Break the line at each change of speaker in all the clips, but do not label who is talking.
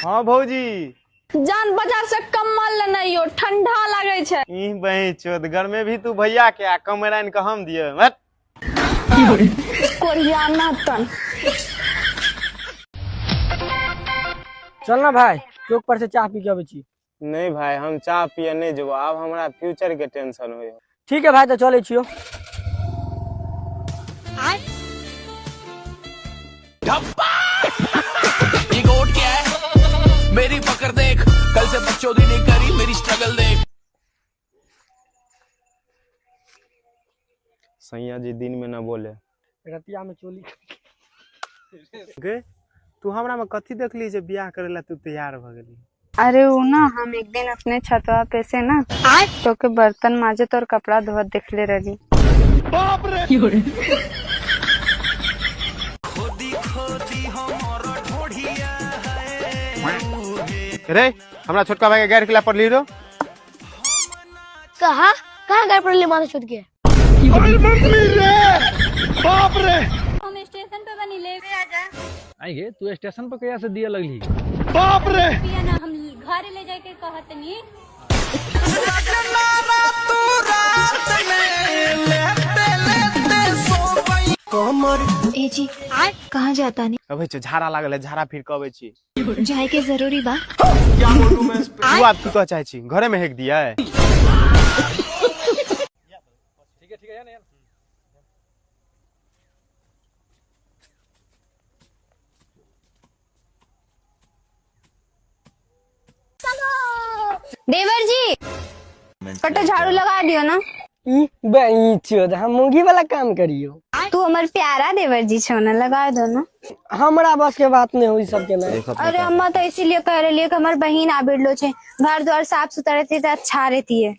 हाँ भौजी
जान बाजार से कम्बल लेनाइयो ठंडा लागे छै।
ई बही चोद घर में भी तू भैया के आ कमरान के हम दिए मत
कोरियाना तन।
चल ना भाई चौक पर से चाय पी के आबे छी।
नहीं भाई हम चाय पिए नहीं जेबो, अब हमरा फ्यूचर के टेंशन होय।
ठीक है भाई तो चले छियो।
ये गोट क्या है मेरी पकड़ देख, कल से बच्चों नहीं करी मेरी स्ट्रगल देख।
सैया जी दिन में ना बोले
रतिया में चोली
गे तू हमरा में कथी देखली जे बियाह करेला तू तैयार भ गेली।
अरे वो ना हम एक दिन अपने छतवा पे से ना तो के बर्तन माजत और कपड़ा धोत देखले रही।
बाप रे
रे हमरा छोटका भाई के गैर खिलाफ पढ़ ली रो।
कहा कहाँ गए पड़े माता छूट गया।
बाप रे
हम स्टेशन पे बनी लेवे आजा।
आइए तू स्टेशन पर कया से दिया लगली।
बाप रे
पिया ना हम घर ले जाके कहतनी।
ए जी कहाँ जाता नहीं
अबे झाड़ा लागल है, झाड़ा फिर कबे छी
जाए के जरूरी बा।
तू आप की कह चाहे छी घरे में हेक दिया है।
ठीक है यार।
देवर जी कटा झाड़ू लगा दियो ना।
हम मुंगी वाला काम करियो।
तू हमार प्यारा देवर जी छो ना, लगा दो ना।
हमरा बस के बात नहीं हुई सबके ना।
अरे अम्मा तो इसीलिए कह रही है कि हमार बहन आ बिड़लो छे, घर द्वार साफ सुथरा रहती तो अच्छा रहती है।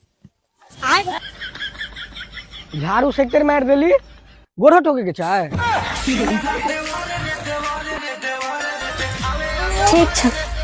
झाड़ू सेक्टर मार देली गोढ़ो ठोके के चाहे।
ठीक है।